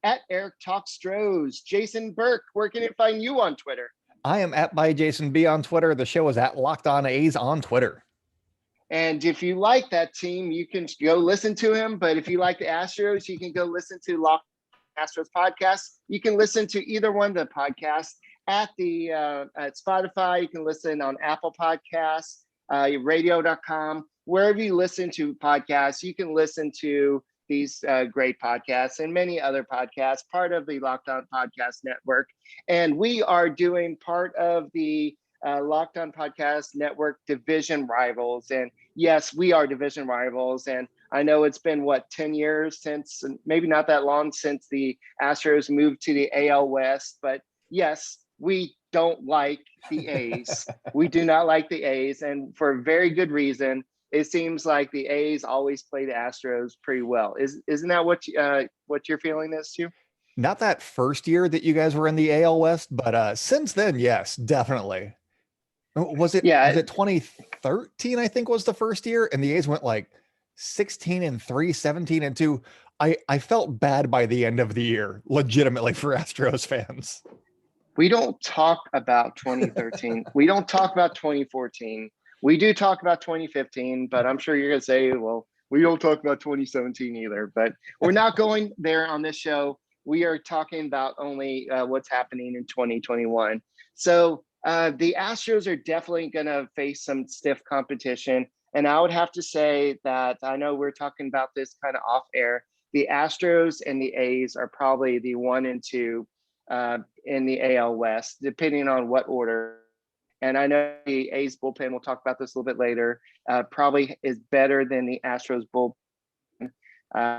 at Eric Talkstros. Jason Burke, where can it find you on Twitter? I am at by Jason B on Twitter. The show is at Locked On A's on Twitter. And if you like that team, you can go listen to him. But if you like the Astros, you can go listen to Locked Astros podcast. You can listen to either one of the podcasts at Spotify. You can listen on Apple Podcasts, radio.com, wherever you listen to podcasts. You can listen to these great podcasts and many other podcasts, part of the Locked On Podcast Network. And we are doing part of the Locked On Podcast Network division rivals. And yes, we are division rivals. And I know it's been, 10 years since, maybe not that long since the Astros moved to the AL West. But yes, we don't like the A's. We do not like the A's, and for a very good reason. It seems like the A's always play the Astros pretty well. Isn't that what your feeling is too? Not that first year that you guys were in the AL West, but since then, yes, definitely. Was it 2013, I think, was the first year, and the A's went like 16-3, 17-2. I felt bad by the end of the year, legitimately, for Astros fans. We don't talk about 2013. We don't talk about 2014. We do talk about 2015, but I'm sure you're going to say, well, we don't talk about 2017 either. But we're not going there on this show. We are talking about only what's happening in 2021. So the Astros are definitely going to face some stiff competition. And I would have to say that, I know we're talking about this kind of off air, the Astros and the A's are probably the 1 and 2 in the AL West, depending on what order. And I know the A's bullpen, we'll talk about this a little bit later, probably is better than the Astros bullpen.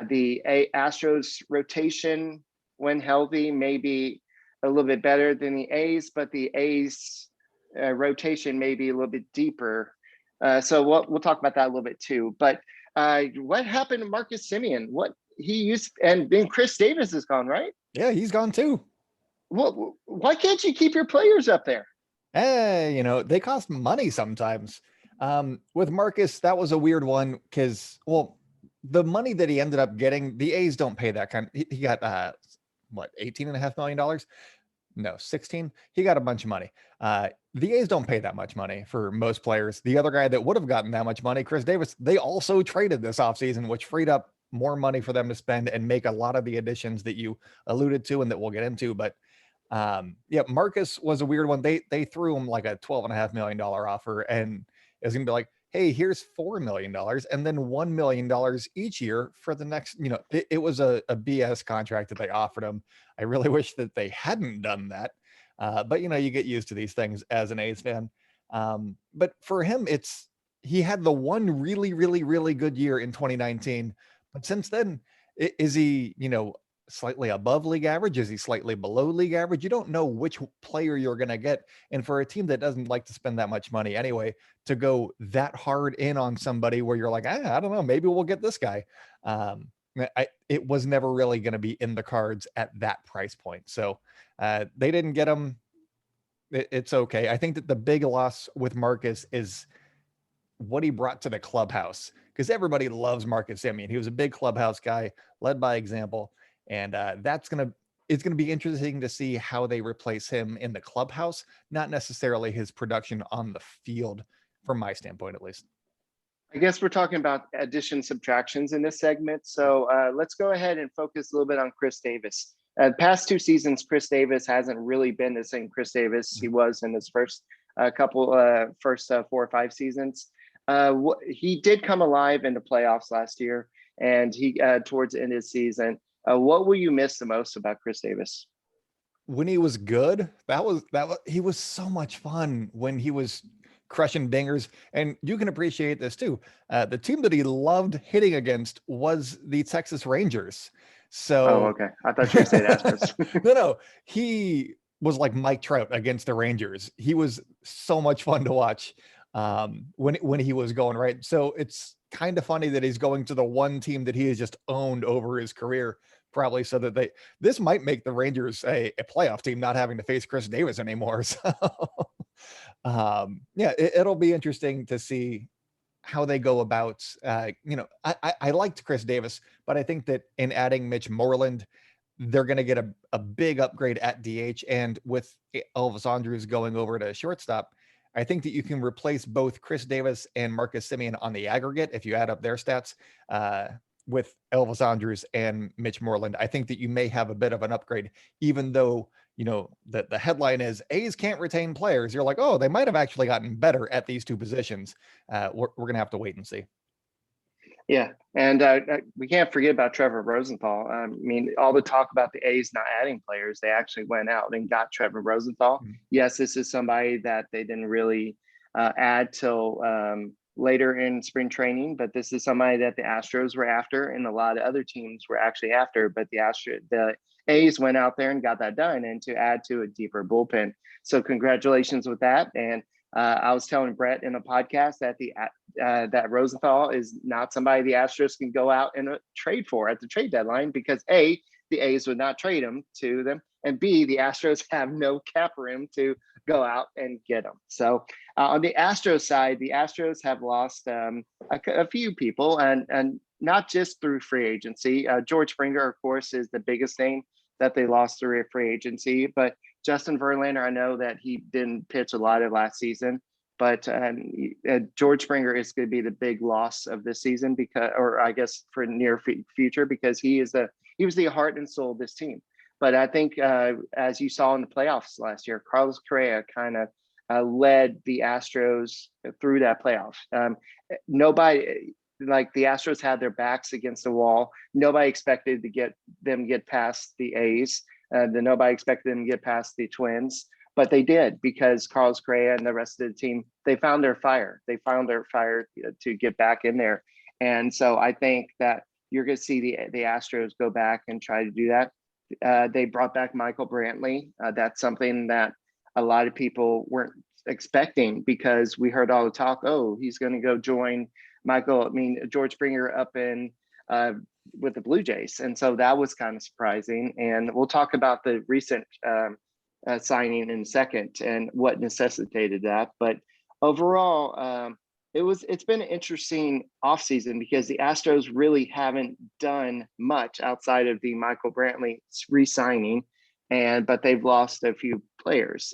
The Astros rotation, when healthy, may be a little bit better than the A's, but the A's rotation may be a little bit deeper. So we'll talk about that a little bit too. But what happened to Marcus Semien? What he used, and then Chris Davis is gone, right? Yeah, he's gone too. Well, why can't you keep your players up there? Hey, they cost money sometimes. With Marcus, that was a weird one because, well, the money that he ended up getting, the A's don't pay that kind. He got $18.5 million? No, 16. He got a bunch of money. The A's don't pay that much money for most players. The other guy that would have gotten that much money, Chris Davis, they also traded this offseason, which freed up more money for them to spend and make a lot of the additions that you alluded to and that we'll get into. But yeah, Marcus was a weird one. They threw him like a $12.5 million offer, and it was gonna be like, hey, here's $4 million and then $1 million each year for the next, it was a BS contract that they offered him. I really wish that they hadn't done that. But you get used to these things as an A's fan. But for him, he had the one really, really, really good year in 2019. But since then, is he, slightly above league average? Is he slightly below league average? You don't know which player you're going to get. And for a team that doesn't like to spend that much money anyway, to go that hard in on somebody where you're like, I don't know, maybe we'll get this guy. It was never really going to be in the cards at that price point. So they didn't get him. It's okay. I think that the big loss with Marcus is what he brought to the clubhouse, because everybody loves Marcus Semien. He was a big clubhouse guy, led by example. And it's going to be interesting to see how they replace him in the clubhouse, not necessarily his production on the field, from my standpoint, at least. I guess we're talking about addition subtractions in this segment. So let's go ahead and focus a little bit on Chris Davis. Past 2 seasons, Chris Davis hasn't really been the same Chris Davis he was in his first 4 or 5 seasons. He did come alive in the playoffs last year, and he towards the end of the season. What will you miss the most about Chris Davis? When he was good, he was so much fun when he was crushing dingers. And you can appreciate this too. The team that he loved hitting against was the Texas Rangers. So, okay. I thought you said Astros. No, he was like Mike Trout against the Rangers. He was so much fun to watch when he was going right. So it's kind of funny that he's going to the one team that he has just owned over his career, probably so that this might make the Rangers a playoff team, not having to face Chris Davis anymore. So yeah, it'll be interesting to see how they go about, I liked Chris Davis, but I think that in adding Mitch Moreland, they're going to get a big upgrade at DH. And with Elvis Andrus going over to shortstop, I think that you can replace both Chris Davis and Marcus Semien on the aggregate, if you add up their stats, with Elvis Andrus and Mitch Moreland. I think that you may have a bit of an upgrade, even though, the headline is A's can't retain players. You're like, oh, they might have actually gotten better at these two positions. We're going to have to wait and see. Yeah, and we can't forget about Trevor Rosenthal. I mean, all the talk about the A's not adding players, they actually went out and got Trevor Rosenthal. Mm-hmm. Yes, this is somebody that they didn't really add till later in spring training, but this is somebody that the Astros were after, and a lot of other teams were actually after. But the A's went out there and got that done, and to add to a deeper bullpen. So congratulations with that. And I was telling Brett in a podcast that that Rosenthal is not somebody the Astros can go out and trade for at the trade deadline, because A, the A's would not trade him to them, and B, the Astros have no cap room to go out and get him. So on the Astros side, the Astros have lost a few people, and not just through free agency. George Springer, of course, is the biggest name that they lost through free agency, but Justin Verlander, I know that he didn't pitch a lot of last season, but George Springer is going to be the big loss of this season, because, or I guess for near future, because he was the heart and soul of this team. But I think as you saw in the playoffs last year, Carlos Correa kind of led the Astros through that playoff. Nobody, like, the Astros had their backs against the wall. Nobody expected to get past the A's. Nobody expected them to get past the Twins, but they did, because Carlos Correa and the rest of the team, they found their fire. They found their fire to get back in there. And so I think that you're going to see the Astros go back and try to do that. They brought back Michael Brantley. That's something that a lot of people weren't expecting, because we heard all the talk, oh, he's going to go join George Springer up in with the Blue Jays. And so that was kind of surprising. And we'll talk about the recent signing in a second and what necessitated that. But overall, it's been an interesting offseason, because the Astros really haven't done much outside of the Michael Brantley re-signing, but they've lost a few players.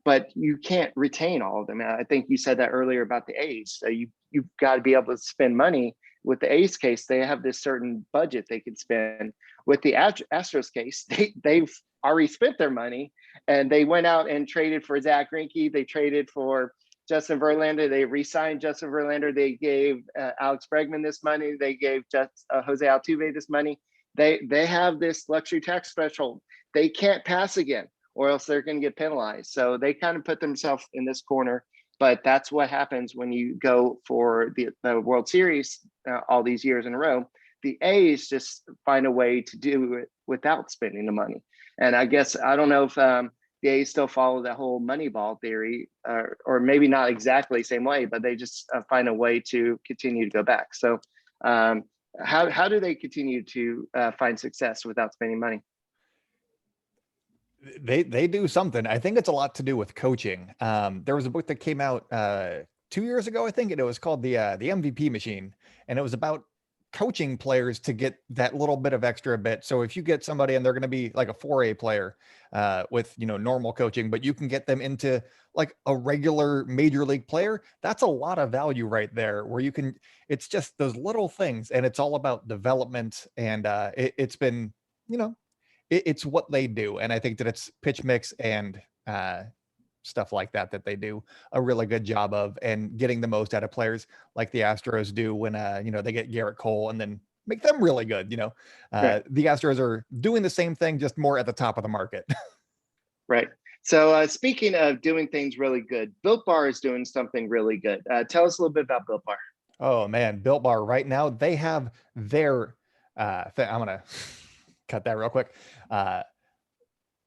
But you can't retain all of them. I think you said that earlier about the A's. So you've got to be able to spend money. With the A's case, they have this certain budget they can spend. With the Astros case, they've already spent their money, and they went out and traded for Zach Greinke. They traded for Justin Verlander. They re-signed Justin Verlander. They gave Alex Bregman this money. They gave Jose Altuve this money. They have this luxury tax threshold. They can't pass again, or else they're going to get penalized. So they kind of put themselves in this corner. But that's what happens when you go for the World Series all these years in a row. The A's just find a way to do it without spending the money. And I guess, I don't know if the A's still follow that whole Moneyball theory, or maybe not exactly the same way, but they just find a way to continue to go back. So how do they continue to find success without spending money? They do something. I think it's a lot to do with coaching. There was a book that came out 2 years ago, I think, and it was called the MVP Machine, and it was about coaching players to get that little bit of extra bit. So if you get somebody and they're going to be like a 4A player with normal coaching, but you can get them into like a regular major league player, that's a lot of value right there. Where you can, it's just those little things, and it's all about development. And it's been, it's what they do. And I think that it's pitch mix and stuff like that they do a really good job of, and getting the most out of players like the Astros do when, they get Garrett Cole and then make them really good. Right. The Astros are doing the same thing, just more at the top of the market. Right. So speaking of doing things really good, Built Bar is doing something really good. Tell us a little bit about Built Bar. Oh man, Built Bar right now, they have their I'm going to cut that real quick.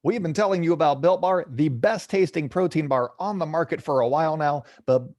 We've been telling you about Built Bar, the best tasting protein bar on the market for a while now.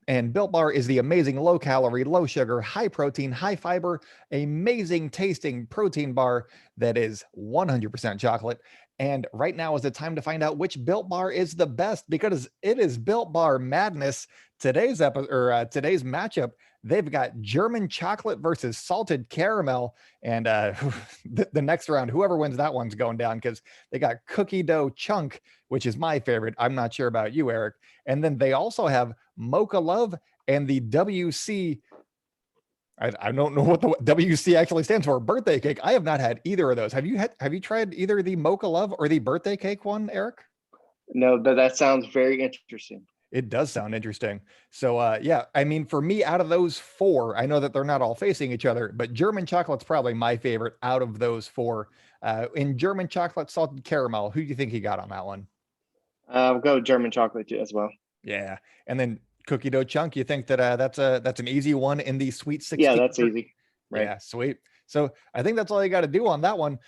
And Built Bar is the amazing low calorie, low sugar, high protein, high fiber, amazing tasting protein bar that is 100% chocolate. And right now is the time to find out which Built Bar is the best, because it is Built Bar madness today's episode or today's matchup, they've got German chocolate versus salted caramel. And the next round, whoever wins that one's going down because they got cookie dough chunk, which is my favorite. I'm not sure about you, Eric. And then they also have mocha love and the WC. I don't know what the WC actually stands for. Birthday cake. I have not had either of those. Have you tried either the mocha love or the birthday cake one, Eric? No, but that sounds very interesting. It does sound interesting. So yeah, I mean, for me, out of those four, I know that they're not all facing each other, but German chocolate's probably my favorite out of those four. In German chocolate salted caramel, who do you think he got on that one? We'll go German chocolate as well. Yeah. And then cookie dough chunk, you think that that's an easy one in the Sweet 16? Yeah, that's easy. Right. Yeah, sweet. So I think that's all you got to do on that one.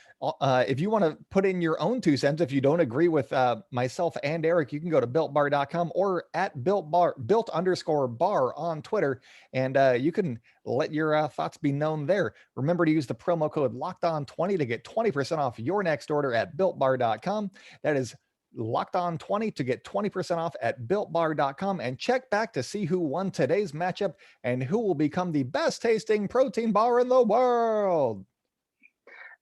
If you want to put in your own 2 cents, if you don't agree with myself and Eric, you can go to builtbar.com or at built_bar on Twitter, and you can let your thoughts be known there. Remember to use the promo code LOCKEDON20 to get 20% off your next order at builtbar.com. That is Locked On 20 to get 20% off at builtbar.com, and check back to see who won today's matchup and who will become the best tasting protein bar in the world.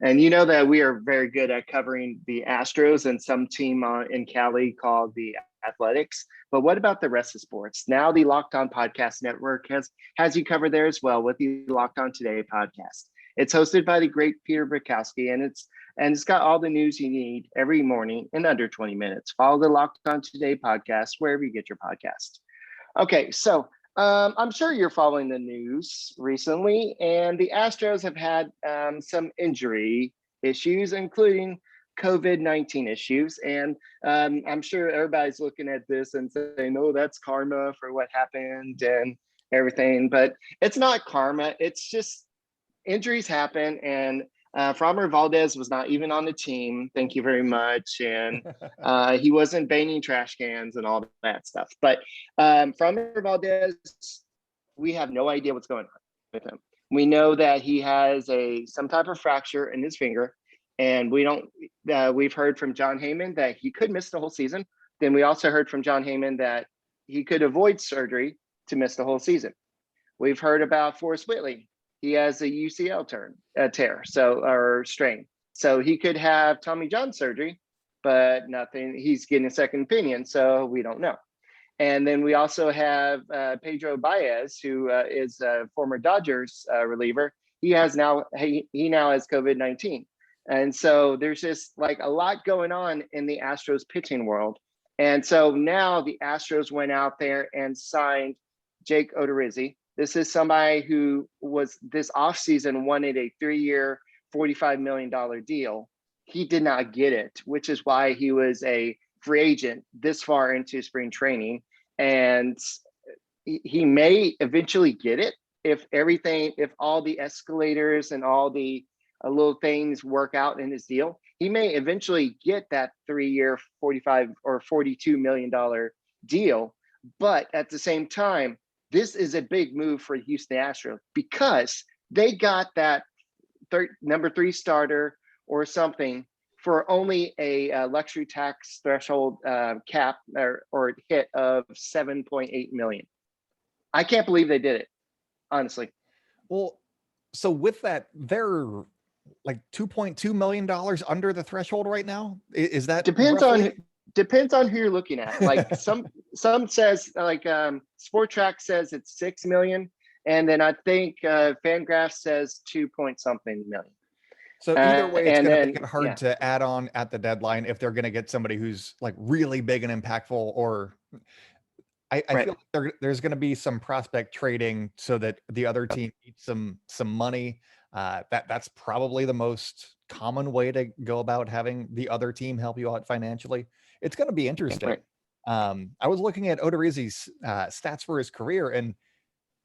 And you know that we are very good at covering the Astros and some team in Cali called the Athletics. But what about the rest of sports? Now the Locked On Podcast Network has you covered there as well with the Locked On Today podcast. It's hosted by the great Peter Bukowski, and it's got all the news you need every morning in under 20 minutes. Follow the Locked On Today podcast wherever you get your podcast. Okay, so I'm sure you're following the news recently, and the Astros have had some injury issues, including COVID-19 issues. And I'm sure everybody's looking at this and saying, oh, that's karma for what happened and everything. But it's not karma. It's just injuries happen. And Framber Valdez was not even on the team. Thank you very much. And he wasn't banging trash cans and all that stuff. But Framber Valdez, we have no idea what's going on with him. We know that he has some type of fracture in his finger. And we've heard from John Heyman that he could miss the whole season. Then we also heard from John Heyman that he could avoid surgery to miss the whole season. We've heard about Forrest Whitley. He has a UCL tear, or strain. So he could have Tommy John surgery, but nothing. He's getting a second opinion, so we don't know. And then we also have Pedro Baez, who is a former Dodgers reliever. He now has COVID-19. And so there's just like a lot going on in the Astros pitching world. And so now the Astros went out there and signed Jake Odorizzi. This is somebody who was this offseason wanted a 3-year, $45 million deal. He did not get it, which is why he was a free agent this far into spring training. And he may eventually get it if all the escalators and all the little things work out in his deal. He may eventually get that 3-year, $45 or $42 million deal. But at the same time, this is a big move for Houston Astros because they got that number 3 starter or something for only a luxury tax threshold cap or hit of $7.8 million. I can't believe they did it, honestly. Well, so with that, they're like $2.2 million under the threshold right now. Is that depends on who you're looking at. Like some says like Sport Track says it's 6 million, and then I think Fangraph says 2-point-something million. So either way, it's going to make it hard to add on at the deadline if they're going to get somebody who's like really big and impactful. Or I feel like there's going to be some prospect trading so that the other team eats some money. That's probably the most common way to go about having the other team help you out financially. It's going to be interesting. Right. I was looking at Odorizzi's stats for his career, and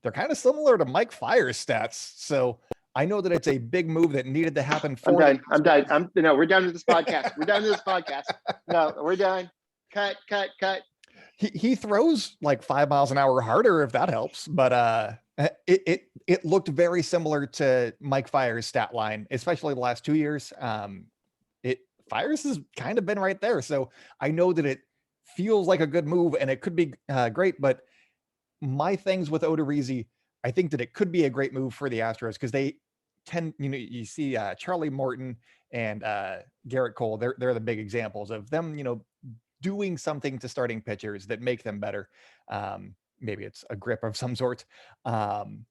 they're kind of similar to Mike Fiers' stats. So I know that it's a big move that needed to happen. I'm done. No, we're done with this podcast. We're done with this podcast. No, we're done. Cut. He throws like 5 miles an hour harder, if that helps. But it looked very similar to Mike Fiers' stat line, especially the last 2 years. Fiers has kind of been right there. So I know that it feels like a good move and it could be great, but my things with Odorizzi, I think that it could be a great move for the Astros because they tend, you see Charlie Morton and Garrett Cole, they're the big examples of them, doing something to starting pitchers that make them better. Maybe it's a grip of some sort. And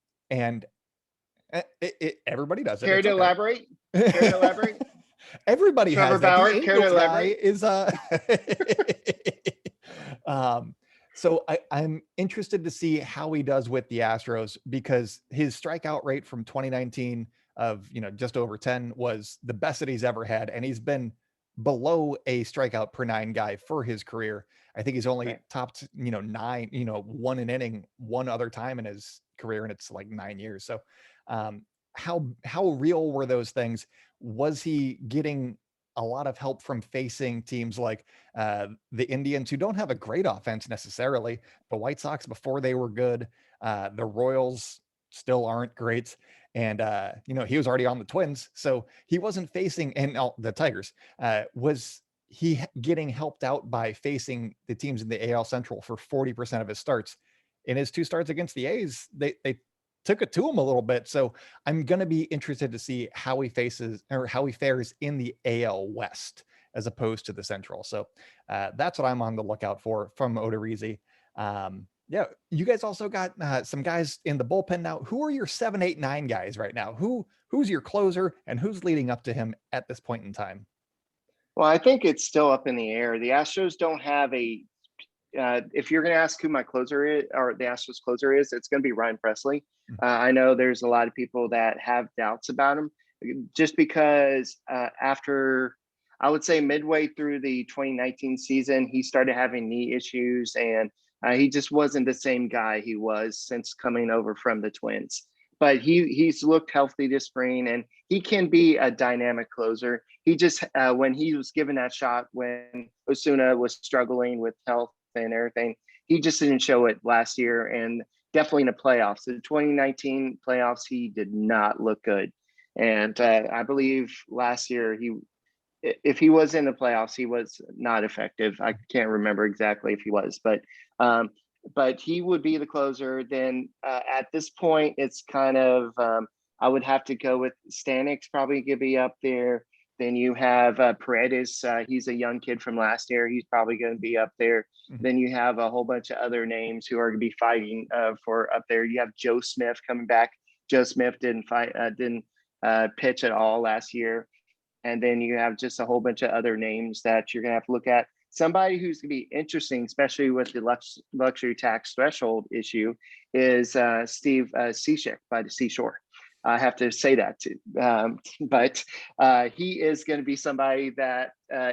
everybody does it. Care It's to okay. elaborate? Care to elaborate? Everybody Trevor has that. Bauer, The care to Angels guy elaborate? is so I'm interested to see how he does with the Astros because his strikeout rate from 2019 of just over 10 was the best that he's ever had, and he's been below a strikeout per 9 guy for his career. I think he's only Right. topped 9, one an inning one other time in his career, and it's like 9 years. So um, how real were those things? Was he getting a lot of help from facing teams like the Indians, who don't have a great offense necessarily, the White Sox before they were good, the Royals still aren't great, and he was already on the Twins, so he wasn't facing, and the Tigers, was he getting helped out by facing the teams in the AL Central for 40% of his starts? In his 2 starts against the A's, they took it to him a little bit. So I'm going to be interested to see how he faces or how he fares in the AL West as opposed to the Central. So that's what I'm on the lookout for from Odorizzi. Yeah, you guys also got some guys in the bullpen now. Who are your 7, 8, 9 guys right now? Who's your closer and who's leading up to him at this point in time? Well, I think it's still up in the air. The Astros don't have a if you're going to ask who my closer is or the Astros closer is, it's going to be Ryan Presley. I know there's a lot of people that have doubts about him just because after, I would say, midway through the 2019 season, he started having knee issues, and he just wasn't the same guy he was since coming over from the Twins. But he's looked healthy this spring, and he can be a dynamic closer. He just when he was given that shot when Osuna was struggling with health and everything, he just didn't show it last year, and definitely in the playoffs. The 2019 playoffs, he did not look good, and I believe last year if he was in the playoffs, he was not effective. I can't remember exactly if he was, but he would be the closer. Then at this point, it's kind of I would have to go with Stanek's probably going to be up there. Then you have Paredes. He's a young kid from last year. He's probably going to be up there. Mm-hmm. Then you have a whole bunch of other names who are going to be fighting for up there. You have Joe Smith coming back. Joe Smith didn't pitch at all last year. And then you have just a whole bunch of other names that you're going to have to look at. Somebody who's going to be interesting, especially with the luxury tax threshold issue, is Steve Cishek by the Seashore. I have to say that too. But he is going to be somebody that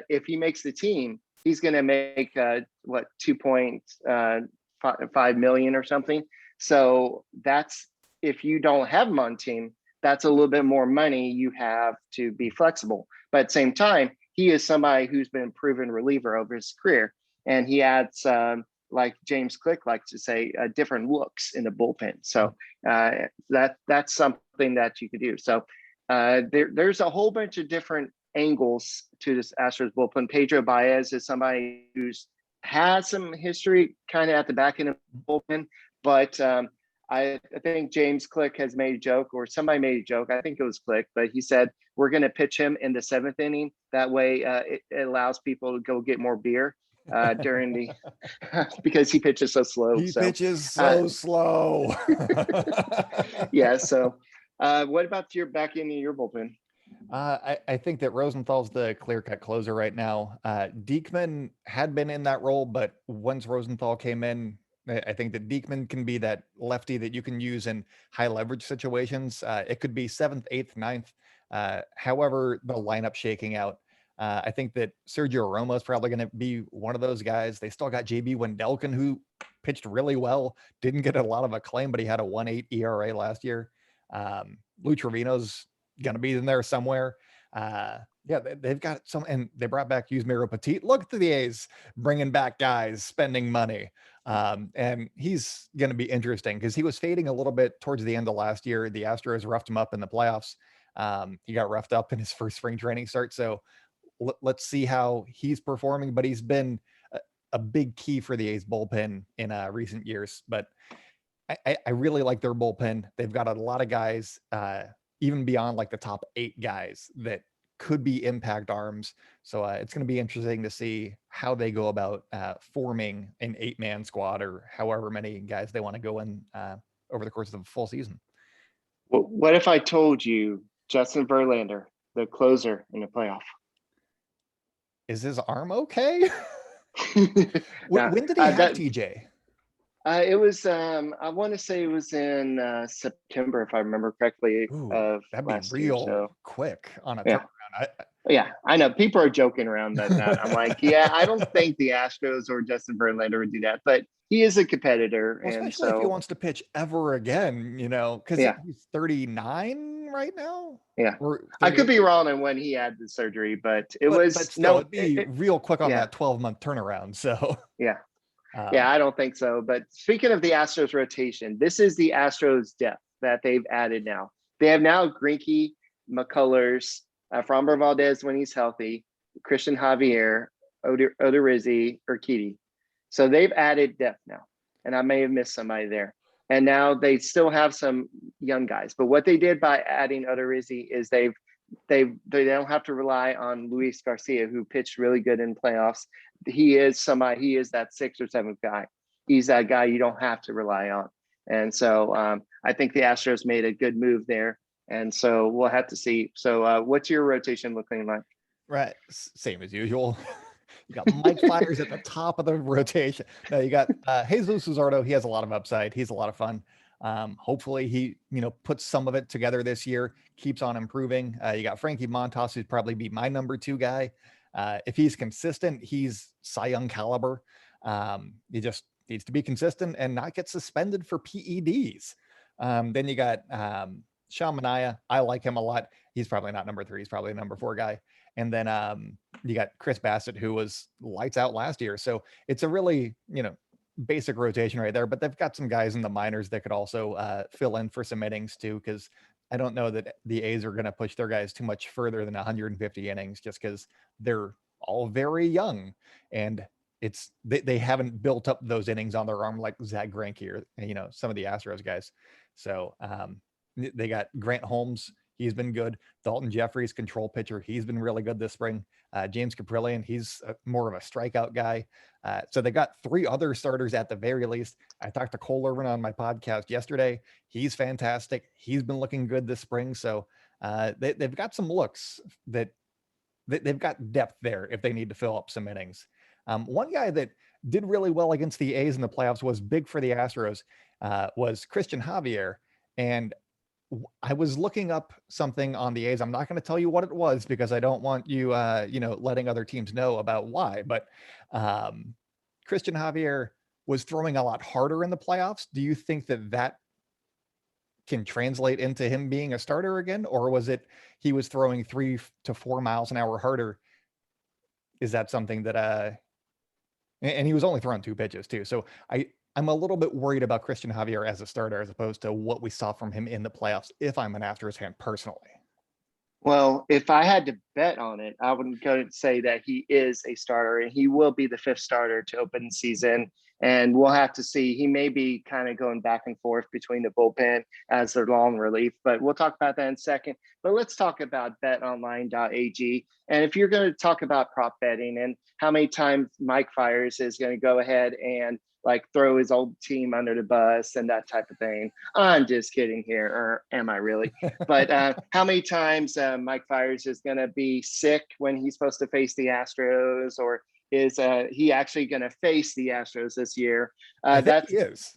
if he makes the team, he's going to make $2.5 million or something. So that's, if you don't have him on team, that's a little bit more money. You have to be flexible. But at the same time, he is somebody who's been a proven reliever over his career. And he adds, like James Click likes to say, different looks in the bullpen. So that's something that you could do. So there's a whole bunch of different angles to this Astros bullpen. Pedro Baez is somebody who's has some history kind of at the back end of the bullpen, but I think James Click has made a joke, or somebody made a joke. I think it was Click, but he said, we're going to pitch him in the 7th inning. That way it allows people to go get more beer during the, because he pitches so slow. He pitches so slow. Yeah. So what about your back end of your bullpen? I think that Rosenthal's the clear-cut closer right now. Diekman had been in that role, but once Rosenthal came in, I think that Diekman can be that lefty that you can use in high leverage situations. It could be 7th, 8th, 9th. However, the lineup shaking out. I think that Sergio Romo is probably going to be one of those guys. They still got JB Wendelken, who pitched really well, didn't get a lot of acclaim, but he had a 1.8 ERA last year. Lou Trevino's going to be in there somewhere. Yeah, they've got some, and they brought back Yusmeiro Petit. Look at the A's bringing back guys, spending money. And he's going to be interesting because he was fading a little bit towards the end of last year. The Astros roughed him up in the playoffs. He got roughed up in his first spring training start. So let's see how he's performing, but he's been a big key for the A's bullpen in recent years. But I really like their bullpen. They've got a lot of guys, even beyond like the top 8 guys that could be impact arms. So it's going to be interesting to see how they go about forming an 8-man squad or however many guys they want to go in over the course of the full season. Well, what if I told you Justin Verlander, the closer in the playoff? Is his arm okay? Now, When did he have TJ? It was, I want to say it was in September, if I remember correctly, Ooh, of that'd be last real year. So quick on a yeah, turnaround. yeah, I know people are joking around that. I'm like, yeah, I don't think the Astros or Justin Verlander would do that, but he is a competitor, Well, and especially if he so wants to pitch ever again, because yeah, he's 39 right now. yeah. Or I could 38. be wrong on when he had the surgery, but it But was still, no, it'd be real quick on yeah, that 12-month turnaround. So yeah. Yeah, um, I don't think so. But speaking of the Astros rotation, this is the Astros depth that they've added now. They have now Greinke, McCullers, Framber Valdez when he's healthy, Christian Javier, Odorizzi, Urquidy. So they've added depth now. And I may have missed somebody there. And now they still have some young guys. But what they did by adding Odorizzi is they don't have to rely on Luis Garcia, who pitched really good in playoffs. He is that 6th or 7th guy. He's that guy you don't have to rely on. And so I think the Astros made a good move there. And so we'll have to see. So what's your rotation looking like? right, same as usual. You got Mike Fiers at the top of the rotation. No, you got Jesus Luzardo. He has a lot of upside. He's a lot of fun. Hopefully he, puts some of it together this year, keeps on improving. You got Frankie Montas, who'd probably be my number 2 guy. If he's consistent, he's Cy Young caliber. He just needs to be consistent and not get suspended for PEDs. Then you got Sean Manaea. I like him a lot. He's probably not number 3. He's probably a number 4 guy. And then you got Chris Bassett, who was lights out last year. So it's a really, basic rotation right there. But they've got some guys in the minors that could also fill in for some innings too, because I don't know that the A's are going to push their guys too much further than 150 innings just because they're all very young. And they haven't built up those innings on their arm like Zach Greinke or, some of the Astros guys. So they got Grant Holmes. He's been good. Dalton Jeffries, control pitcher. He's been really good this spring. James Caprillion, he's more of a strikeout guy. So they got 3 other starters at the very least. I talked to Cole Irvin on my podcast yesterday. He's fantastic. He's been looking good this spring. So they've got some looks that they've got depth there if they need to fill up some innings. One guy that did really well against the A's in the playoffs was big for the Astros was Christian Javier. And I was looking up something on the A's. I'm not going to tell you what it was because I don't want you, letting other teams know about why. But Christian Javier was throwing a lot harder in the playoffs. Do you think that can translate into him being a starter again, or was it he was throwing 3 to 4 miles an hour harder? Is that something that and he was only throwing 2 pitches too. So I'm a little bit worried about Christian Javier as a starter as opposed to what we saw from him in the playoffs, if I'm an Astros fan personally. Well, if I had to bet on it, I would go and say that he is a starter and he will be the 5th starter to open the season. And we'll have to see. He may be kind of going back and forth between the bullpen as their long relief, but we'll talk about that in a second. But let's talk about betonline.ag. And if you're going to talk about prop betting and how many times Mike Fiers is going to go ahead and throw his old team under the bus and that type of thing. I'm just kidding here, or am I really? But how many times Mike Fiers is going to be sick when he's supposed to face the Astros, or is he actually going to face the Astros this year? I think he is.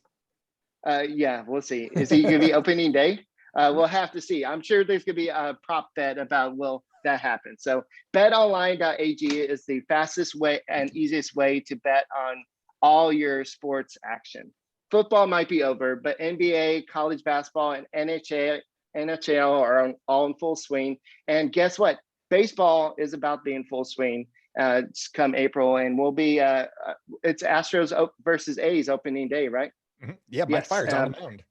Yeah, we'll see. Is he going to be opening day? We'll have to see. I'm sure there's going to be a prop bet about will that happen. So betonline.ag is the fastest way and easiest way to bet on all your sports action. Football might be over, but NBA, college basketball, and NHL are all in full swing. And guess what? Baseball is about to be in full swing come April, and we'll be it's Astros versus A's opening day, right? Mm-hmm. Yeah, Mike Fiers on the mound.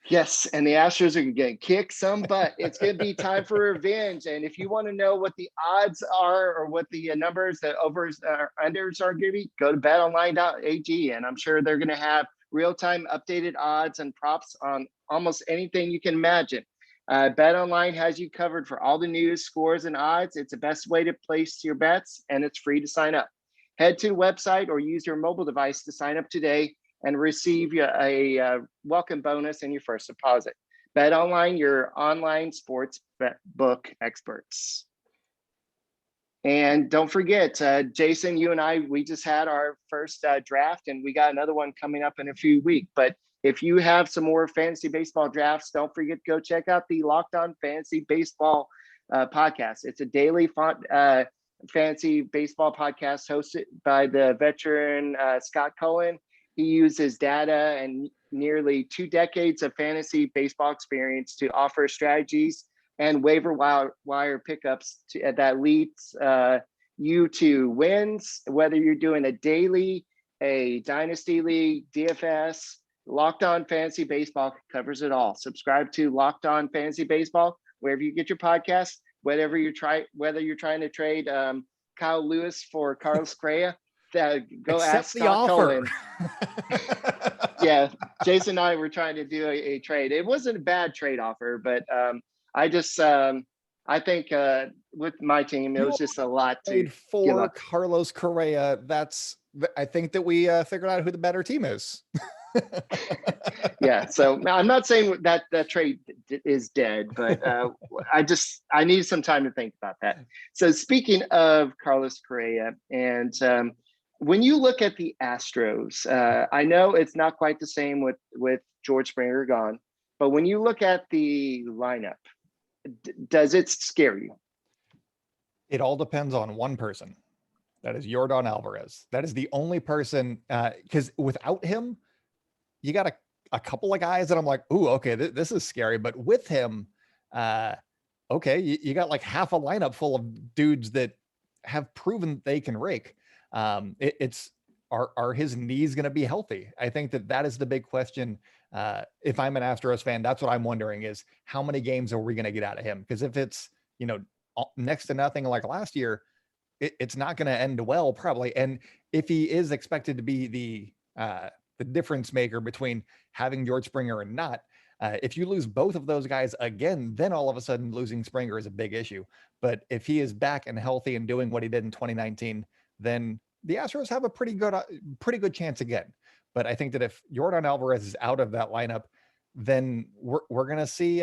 Yes, and the Astros are going to kick some butt. It's going to be time for revenge. And if you want to know what the odds are or what the numbers, the overs or unders are going to be, go to betonline.ag. And I'm sure they're going to have real-time updated odds and props on almost anything you can imagine. Bet Online has you covered for all the news, scores, and odds. It's the best way to place your bets, and it's free to sign up. Head to the website or use your mobile device to sign up today and receive a welcome bonus in your first deposit. Bet Online, your online sports book experts. And don't forget, Jason, you and I, we just had our first draft, and we got another one coming up in a few weeks. But if you have some more fantasy baseball drafts, don't forget to go check out the Locked On Fantasy Baseball podcast. It's a daily fantasy baseball podcast hosted by the veteran Scott Cohen. He uses data and nearly 2 decades of fantasy baseball experience to offer strategies and waiver wire pickups that leads you to wins, whether you're doing a daily, a dynasty league, DFS. Locked On Fantasy Baseball covers it all. Subscribe to Locked On Fantasy Baseball wherever you get your podcast. Whether you're trying to trade Kyle Lewis for Carlos Correa, go Accept ask the Scott offer. Cohen. Yeah, Jason and I were trying to do a trade. It wasn't a bad trade offer, but I think with my team, it was just a lot to Trade give for up. Carlos Correa. I think that we figured out who the better team is. Yeah, so I'm not saying that trade is dead, but I need some time to think about that. So speaking of Carlos Correa, and when you look at the Astros, I know it's not quite the same with George Springer gone, but when you look at the lineup, does it scare you? It all depends on one person. That is Yordan Alvarez. That is the only person, because without him, you got a couple of guys that I'm like, ooh, okay, this is scary. But with him, okay, you got like half a lineup full of dudes that have proven they can rake. Are his knees going to be healthy? I think that is the big question. If I'm an Astros fan, that's what I'm wondering is how many games are we going to get out of him? Because if it's, next to nothing like last year, it's not going to end well, probably. And if he is expected to be the difference maker between having George Springer and not, if you lose both of those guys again, then all of a sudden losing Springer is a big issue. But if he is back and healthy and doing what he did in 2019, then the Astros have a pretty good chance again. But I think that if Yordan Alvarez is out of that lineup, then we're going to see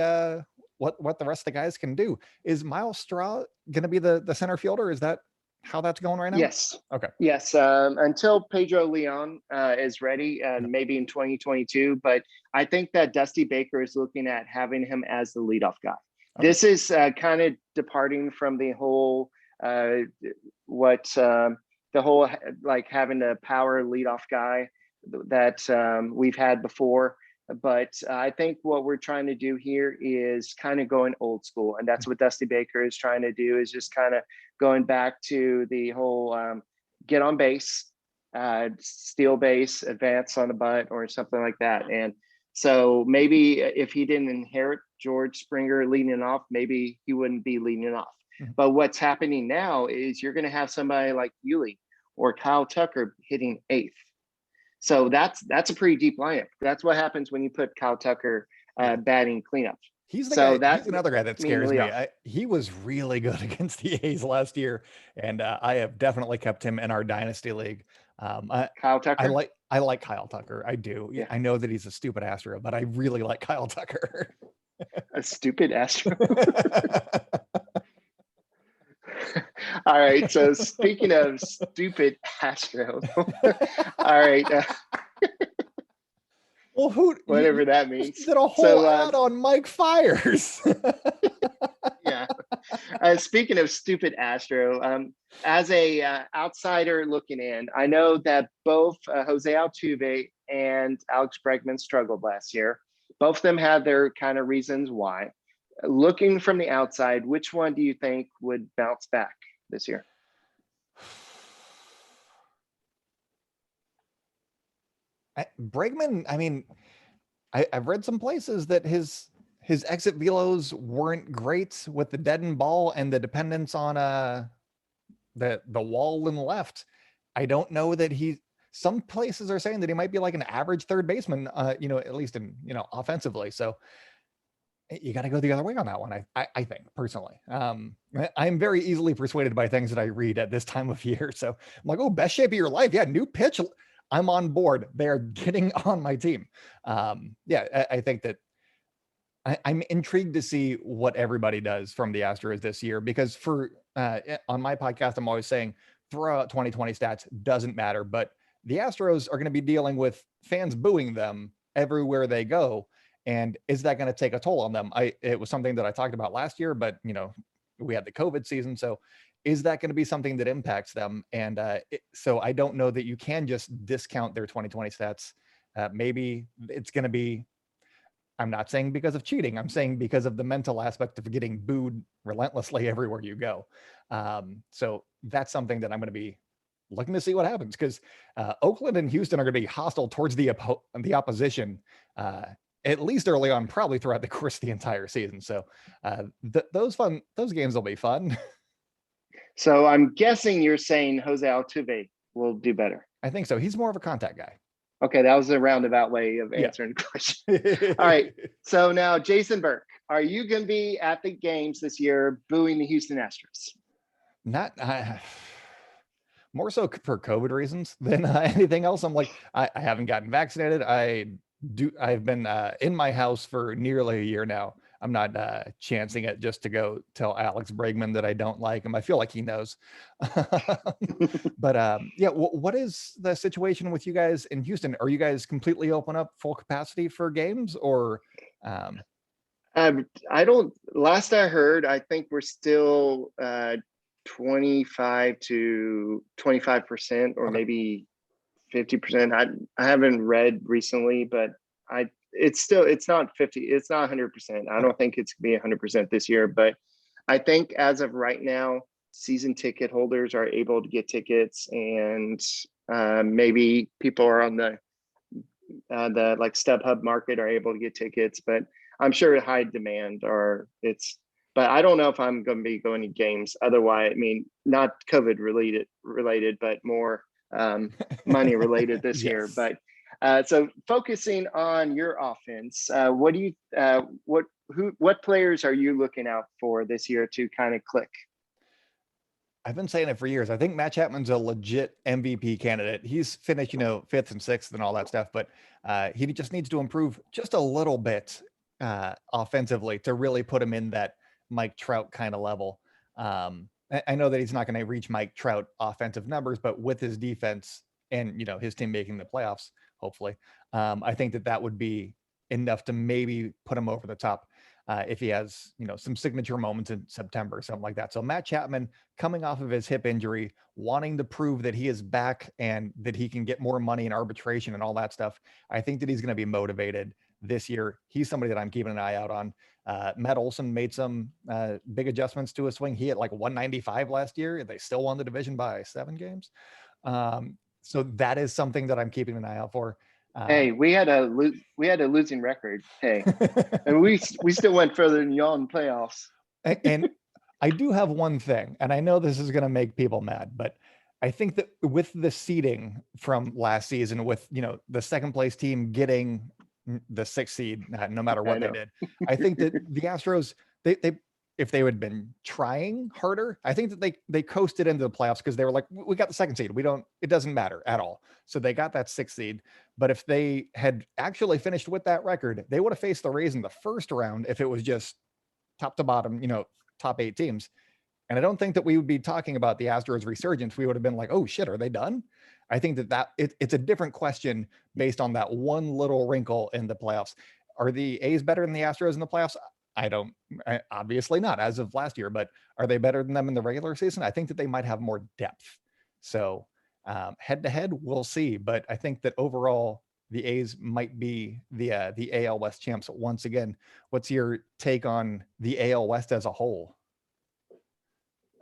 what the rest of the guys can do. Is Miles Straw going to be the center fielder? Is that how that's going right now? Yes. Okay. Yes. Until Pedro Leon is ready, maybe in 2022. But I think that Dusty Baker is looking at having him as the leadoff guy. Okay. This is kind of departing from the whole like having a power leadoff guy that we've had before. But I think what we're trying to do here is kind of going old school. And that's what Dusty Baker is trying to do, is just kind of going back to the whole get on base, steal base, advance on the butt, or something like that. And so maybe if he didn't inherit George Springer leading off, maybe he wouldn't be leading off. Mm-hmm. But what's happening now is you're going to have somebody like Yuli or Kyle Tucker hitting eighth. So that's a pretty deep lineup. That's what happens when you put Kyle Tucker batting cleanup. He's he's another guy that scares me. He was really good against the A's last year, and I have definitely kept him in our dynasty league. Kyle Tucker. I like Kyle Tucker. I do. Yeah. I know that he's a stupid Astro, but I really like Kyle Tucker. A stupid Astro. All right. So speaking of stupid Astro, all right. Well, whatever that means. Did a whole ad on Mike Fiers. Yeah. Speaking of stupid Astro, as a outsider looking in, I know that both Jose Altuve and Alex Bregman struggled last year. Both of them had their kind of reasons why. Looking from the outside, which one do you think would bounce back this year? Bregman, I mean, I've read some places that his exit velos weren't great with the deadened ball and the dependence on the wall in the left. I don't know that some places are saying that he might be like an average third baseman, at least in, offensively. So you got to go the other way on that one. I think personally, I'm very easily persuaded by things that I read at this time of year. So I'm like, oh, best shape of your life. Yeah. New pitch. I'm on board. They're getting on my team. I think that I'm intrigued to see what everybody does from the Astros this year, because on my podcast, I'm always saying throw out 2020 stats, doesn't matter. But the Astros are going to be dealing with fans booing them everywhere they go. And is that going to take a toll on them? It was something that I talked about last year, but we had the COVID season. So is that going to be something that impacts them? And so I don't know that you can just discount their 2020 stats. Maybe it's going to be, I'm not saying because of cheating, I'm saying because of the mental aspect of getting booed relentlessly everywhere you go. So that's something that I'm going to be looking to see what happens, because Oakland and Houston are going to be hostile towards the opposition, at least early on, probably throughout the course of the entire season. So those games will be fun. So I'm guessing you're saying Jose Altuve will do better. I think so. He's more of a contact guy. Okay, that was a roundabout way of answering the question. All right, so now Jason Burke, are you going to be at the games this year booing the Houston Astros? Not more so for COVID reasons than anything else. I'm like, I haven't gotten vaccinated. I've been in my house for nearly a year now. I'm not chancing it just to go tell Alex Bregman that I don't like him. I feel like he knows. But what is the situation with you guys in Houston? Are you guys completely open up full capacity for games, or? I don't. Last I heard, I think we're still 25 to 25%, or maybe 50%. I haven't read recently, but it's not 50, it's not 100%. I don't think it's gonna be 100% this year, but I think as of right now, season ticket holders are able to get tickets, and maybe people are on the like StubHub market are able to get tickets, but I'm sure high demand but I don't know if I'm going to be going to games. Otherwise, I mean, not COVID related, but more money related this year. But so focusing on your offense, what players are you looking out for this year to kind of click? I've been saying it for years. I think Matt Chapman's a legit MVP candidate. He's finished, 5th and 6th and all that stuff, but he just needs to improve just a little bit offensively to really put him in that Mike Trout kind of level. I know that he's not going to reach Mike Trout offensive numbers, but with his defense and, his team making the playoffs, hopefully, I think that would be enough to maybe put him over the top if he has, some signature moments in September, something like that. So Matt Chapman, coming off of his hip injury, wanting to prove that he is back and that he can get more money in arbitration and all that stuff. I think that he's going to be motivated this year. He's somebody that I'm keeping an eye out on. Matt Olson made some big adjustments to his swing. He had like 195 last year. They still won the division by 7 games. So that is something that I'm keeping an eye out for. Hey, we had a losing record. Hey, and we still went further than y'all in playoffs. And I do have one thing, and I know this is going to make people mad, but I think that with the seeding from last season, with the second place team getting the 6th seed, no matter what they did, I think that the Astros, they if they had been trying harder, I think that they coasted into the playoffs because they were like, we got the 2nd seed. It doesn't matter at all. So they got that 6th seed. But if they had actually finished with that record, they would have faced the Rays in the first round if it was just top to bottom, top 8 teams. And I don't think that we would be talking about the Astros resurgence. We would have been like, oh shit, are they done? I think it's a different question based on that one little wrinkle in the playoffs. Are the A's better than the Astros in the playoffs? Obviously not as of last year, but are they better than them in the regular season? I think that they might have more depth. So head to head, we'll see. But I think that overall, the A's might be the AL West champs once again. What's your take on the AL West as a whole?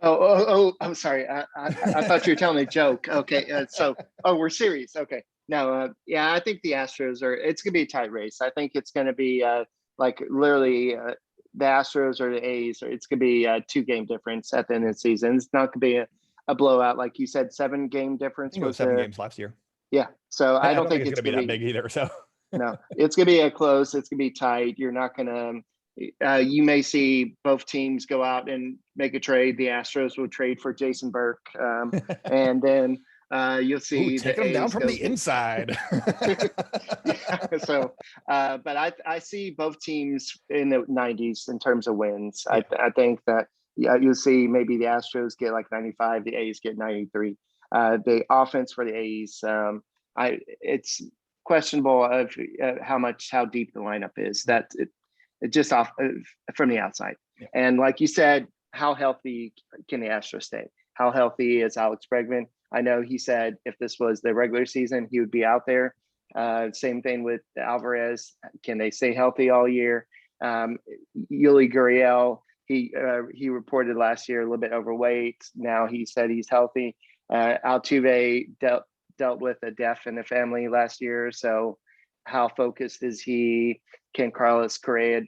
Oh, I'm sorry. I thought you were telling a joke. Okay. We're serious. Okay. No, yeah, I think the Astros it's going to be a tight race. I think it's going to be like literally the Astros or the A's, or it's going to be a 2-game difference at the end of the season. It's not going to be a blowout. Like you said, 7-game difference. Was 7 games last year. Yeah. So I don't think it's it's going to be going that to be, big either. So no, it's going to be a close. It's going to be tight. You're not going to, you may see both teams go out and make a trade. The Astros will trade for Jason Burke. And then you'll ooh, see the taking them down A's from go the get, inside. yeah. So, but I see both teams in the 90s in terms of wins. Yeah. I think that, yeah, you'll see maybe the Astros get like 95, the A's get 93. The offense for the A's, it's questionable of how deep the lineup is. That it just off from the outside. Yeah. And like you said, how healthy can the Astros stay? How healthy is Alex Bregman? I know he said if this was the regular season, he would be out there. Same thing with Alvarez. Can they stay healthy all year? Yuli Gurriel, he reported last year a little bit overweight. Now he said he's healthy. Altuve dealt with a death in the family last year. So how focused is he? Can Carlos Correa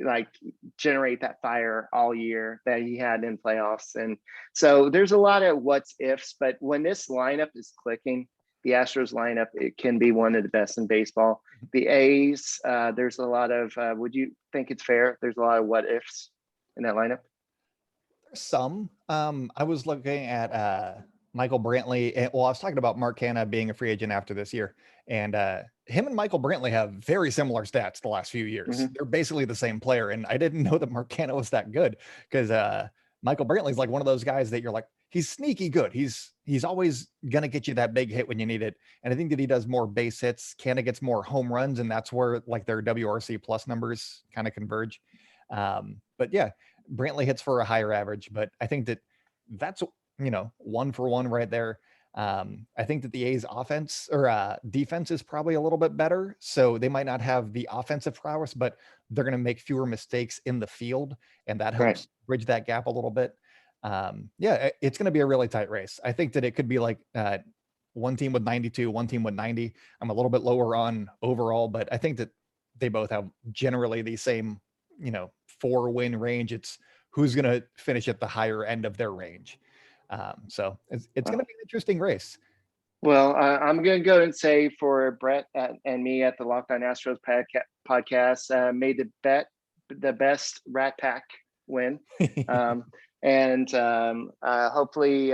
like generate that fire all year that he had in playoffs? And so there's a lot of what's ifs, but when this lineup is clicking, the Astros lineup, it can be one of the best in baseball. The A's, there's a lot of, would you think it's fair? There's a lot of what ifs in that lineup. Some. I was looking at Michael Brantley. And, well, I was talking about Mark Canha being a free agent after this year. And him and Michael Brantley have very similar stats the last few years. Mm-hmm. They're basically the same player. And I didn't know that Mark Canha was that good because Michael Brantley's like one of those guys that you're like, he's sneaky good. He's always going to get you that big hit when you need it. And I think that he does more base hits. Canha gets more home runs. And that's where like their WRC plus numbers kind of converge. But yeah, Brantley hits for a higher average, but I think that's, 1-for-1 right there. I think that the A's offense or defense is probably a little bit better. So they might not have the offensive prowess, but they're going to make fewer mistakes in the field. And that helps bridge that gap a little bit. Yeah, it's going to be a really tight race. I think that it could be like one team with 92, one team with 90. I'm a little bit lower on overall, but I think that they both have generally the same, 4-win range. It's who's going to finish at the higher end of their range. So it's going to be an interesting race. Well, I'm going to go and say for Brett and me at the Locked On Astros podcast, may the best Rat Pack win. And hopefully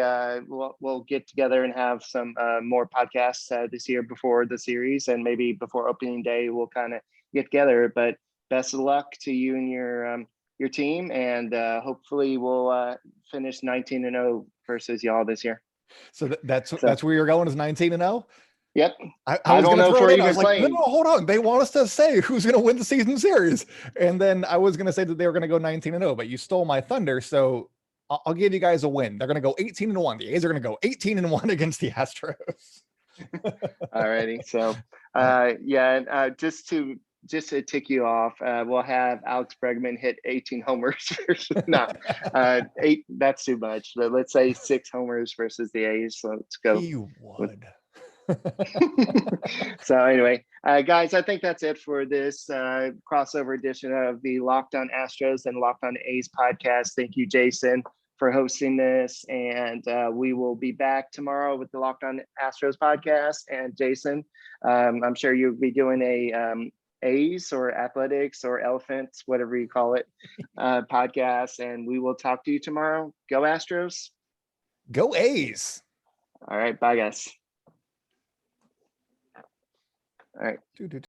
we'll get together and have some more podcasts this year before the series, and maybe before opening day we'll kind of get together. But best of luck to you and your team, and hopefully we'll finish 19-0 versus y'all this year. So that's where you're going, is 19-0. Yep. I was don't going to know if throw we're it in. I even was like, playing. no, hold on. They want us to say who's going to win the season series. And then I was going to say that they were going to go 19-0, but you stole my thunder. So I'll give you guys a win. They're going to go 18-1. The A's are going to go 18-1 against the Astros. Alrighty. So, just to tick you off, we'll have Alex Bregman hit 18 homers. No, 8. That's too much. But let's say 6 homers versus the A's. So let's go. He would. So anyway, guys, I think that's it for this crossover edition of the Locked On Astros and Locked On A's podcast. Thank you, Jason, for hosting this, and we will be back tomorrow with the Locked On Astros podcast. And Jason, I'm sure you'll be doing a A's or athletics or elephants, whatever you call it, podcast, and we will talk to you tomorrow. Go Astros. Go A's. All right, bye guys. All right.